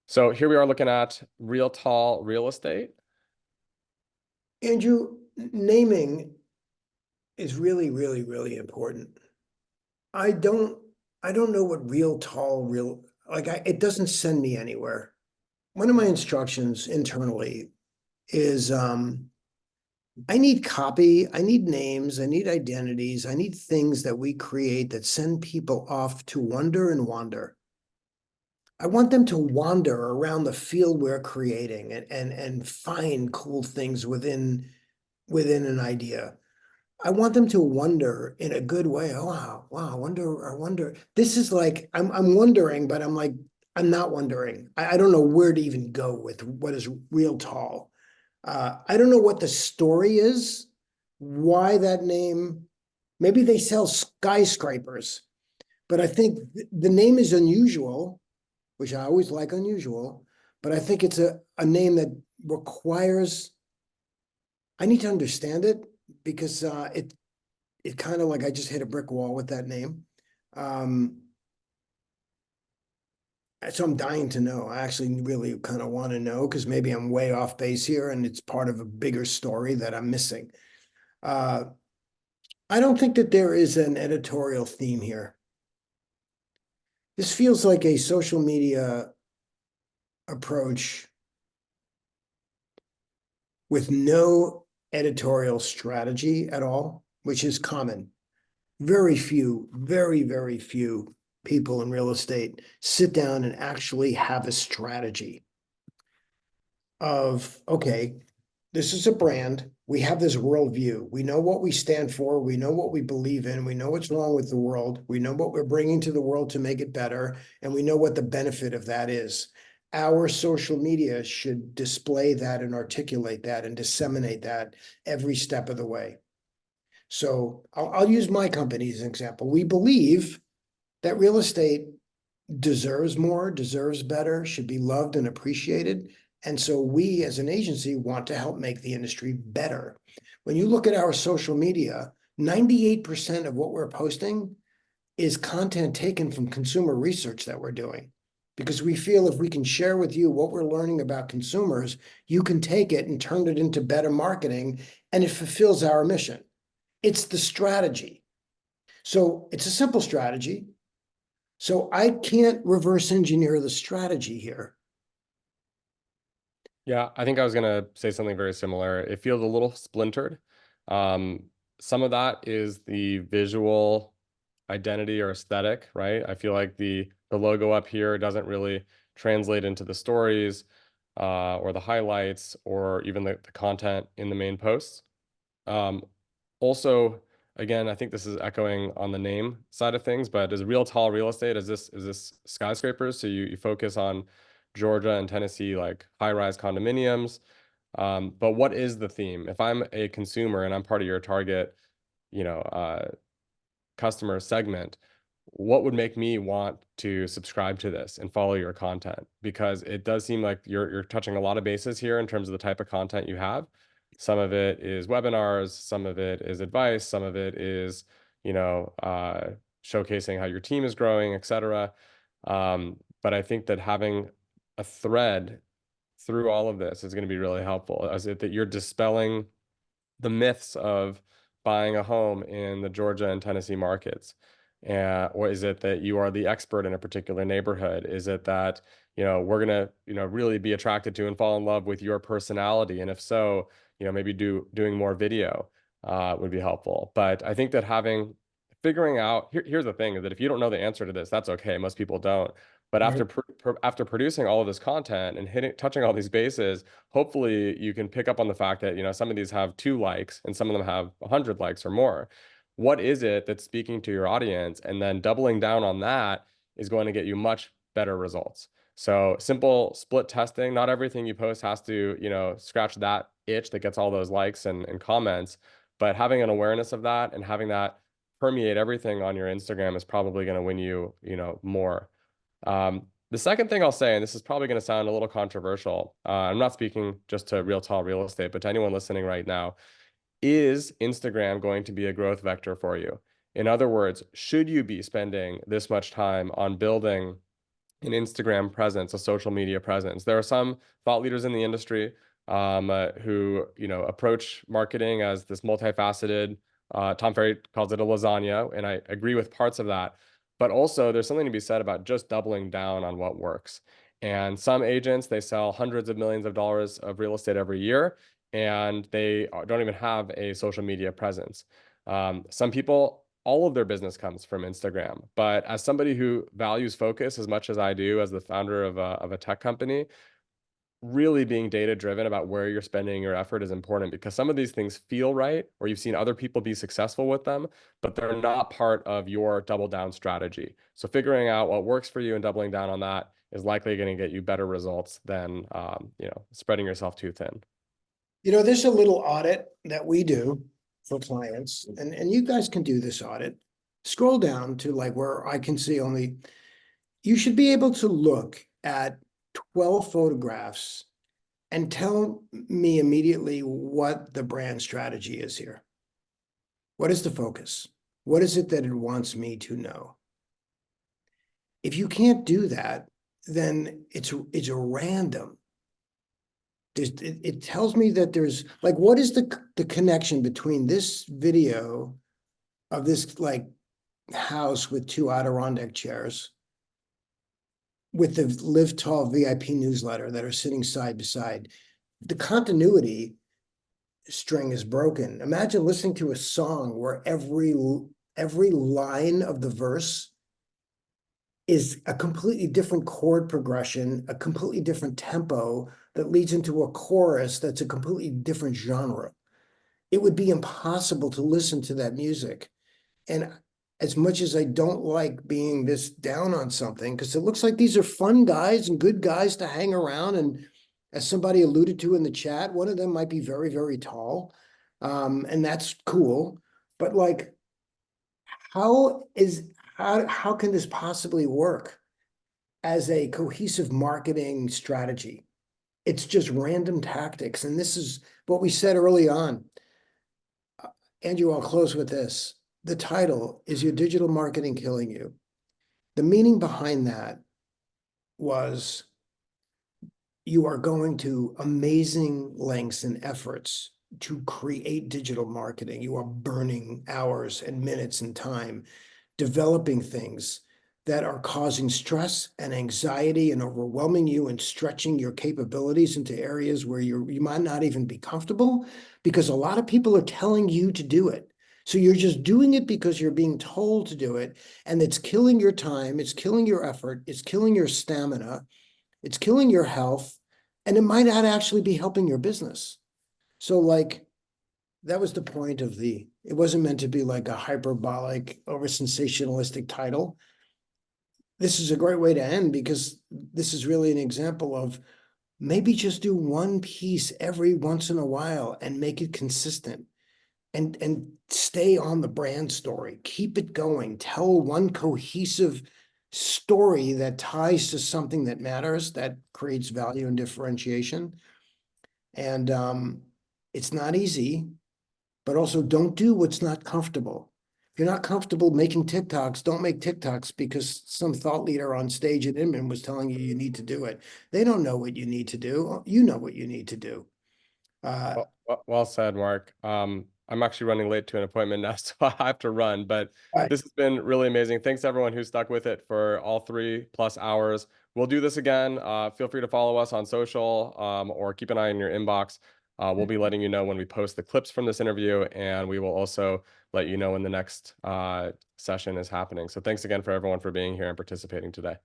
So here we are looking at real tall real estate. Andrew, naming is really, really, really important. I don't, I don't know what real tall, it doesn't send me anywhere. One of my instructions internally is, I need copy, I need names, I need identities, I need things that we create that send people off to wonder and wander. I want them to wander around the field we're creating and find cool things within an idea. I want them to wonder in a good way. Oh, wow, I wonder. This is like I'm wondering, but I'm like, I'm not wondering. I don't know where to even go with what is real tall. I don't know what the story is, why that name. Maybe they sell skyscrapers, but I think the name is unusual, which I always like unusual, but I think it's a name that requires, I need to understand it because it kind of like I just hit a brick wall with that name. Um, so I'm dying to know. I actually really kind of want to know because maybe I'm way off base here and it's part of a bigger story that I'm missing. Uh, I don't think that there is an editorial theme here. This feels like a social media approach with no editorial strategy at all, which is common. Very few, very, very few people in real estate sit down and actually have a strategy of, okay, this is a brand. We have this worldview. We know what we stand for. We know what we believe in. We know what's wrong with the world. We know what we're bringing to the world to make it better. And we know what the benefit of that is. Our social media should display that and articulate that and disseminate that every step of the way. So I'll use my company as an example. We believe that real estate deserves more, deserves better, should be loved and appreciated. And so we as an agency want to help make the industry better. When you look at our social media, 98% of what we're posting is content taken from consumer research that we're doing. Because we feel if we can share with you what we're learning about consumers, you can take it and turn it into better marketing, and it fulfills our mission. It's the strategy. So it's a simple strategy. So I can't reverse engineer the strategy here. Yeah, I think I was gonna say something very similar. It feels a little splintered. Um, some of that is the visual identity or aesthetic, right? I feel like the logo up here doesn't really translate into the stories or the highlights or even the content in the main posts. Um, also, again, I think this is echoing on the name side of things, but is real tall real estate, is this skyscrapers? So you focus on Georgia and Tennessee, like high-rise condominiums. But what is the theme? If I'm a consumer and I'm part of your target, you know, customer segment, what would make me want to subscribe to this and follow your content? Because it does seem like you're touching a lot of bases here in terms of the type of content you have. Some of it is webinars, some of it is advice, some of it is, you know, showcasing how your team is growing, etc. But I think that having a thread through all of this is going to be really helpful. Is it that you're dispelling the myths of buying a home in the Georgia and Tennessee markets? Or is it that you are the expert in a particular neighborhood? Is it that, you know, we're gonna, you know, really be attracted to and fall in love with your personality? And if so, you know, maybe doing more video would be helpful. But I think that figuring out here's the thing is that if you don't know the answer to this, that's okay. Most people don't. But Right. after producing all of this content and touching all these bases, hopefully you can pick up on the fact that, you know, some of these have 2 likes and some of them have 100 likes or more. What is it that's speaking to your audience? And then doubling down on that is going to get you much better results. So simple split testing. Not everything you post has to, you know, scratch that itch that gets all those likes and comments, but having an awareness of that and having that permeate everything on your Instagram is probably going to win you, you know, more. The second thing I'll say, and this is probably going to sound a little controversial, I'm not speaking just to real tall real estate, but to anyone listening right now, is Instagram going to be a growth vector for you? In other words, should you be spending this much time on building an Instagram presence, a social media presence. There are some thought leaders in the industry who, approach marketing as this multifaceted. Tom Ferry calls it a lasagna, and I agree with parts of that. But also, there's something to be said about just doubling down on what works. And some agents, they sell hundreds of millions of dollars of real estate every year, and they don't even have a social media presence. Some people, all of their business comes from Instagram. But as somebody who values focus as much as I do, as the founder of a tech company, really being data driven about where you're spending your effort is important, because some of these things feel right, or you've seen other people be successful with them, but they're not part of your double down strategy. So figuring out what works for you and doubling down on that is likely going to get you better results than spreading yourself too thin. There's a little audit that we do for clients, and you guys can do this audit. Scroll down to like where I can see only, you should be able to look at 12 photographs and tell me immediately what the brand strategy is here. What is the focus? What is it that it wants me to know? If you can't do that, then it's a random. It tells me that there's like, what is the connection between this video of this like house with two Adirondack chairs with the Live Tall VIP newsletter that are sitting side by side? The continuity string is broken. Imagine listening to a song where every line of the verse is a completely different chord progression, a completely different tempo that leads into a chorus that's a completely different genre. It would be impossible to listen to that music. And as much as I don't like being this down on something, because it looks like these are fun guys and good guys to hang around. And as somebody alluded to in the chat, one of them might be very, very tall. And that's cool. But like, how can this possibly work as a cohesive marketing strategy? It's just random tactics. And this is what we said early on. Andrew, I'll close with this. The title is Your Digital Marketing Killing You? The meaning behind that was you are going to amazing lengths and efforts to create digital marketing. You are burning hours and minutes and time developing things that are causing stress and anxiety and overwhelming you and stretching your capabilities into areas where you might not even be comfortable, because a lot of people are telling you to do it. So you're just doing it because you're being told to do it, and it's killing your time, it's killing your effort, it's killing your stamina, it's killing your health, and it might not actually be helping your business. So like, that was the point of it wasn't meant to be like a hyperbolic, over sensationalistic title. This is a great way to end, because this is really an example of maybe just do one piece every once in a while and make it consistent, and stay on the brand story. Keep it going. Tell one cohesive story that ties to something that matters, that creates value and differentiation. And it's not easy, but also don't do what's not comfortable. If you're not comfortable making TikToks, don't make TikToks because some thought leader on stage at Inman was telling you you need to do it. They don't know what you need to do. You know what you need to do. Well said, Mark. I'm actually running late to an appointment now, so I have to run, but Right. this has been really amazing. Thanks to everyone who stuck with it for all 3+ hours. We'll do this again. Feel free to follow us on social, or keep an eye on your inbox. We'll be letting you know when we post the clips from this interview, and we will also let you know when the next session is happening. So thanks again for everyone for being here and participating today.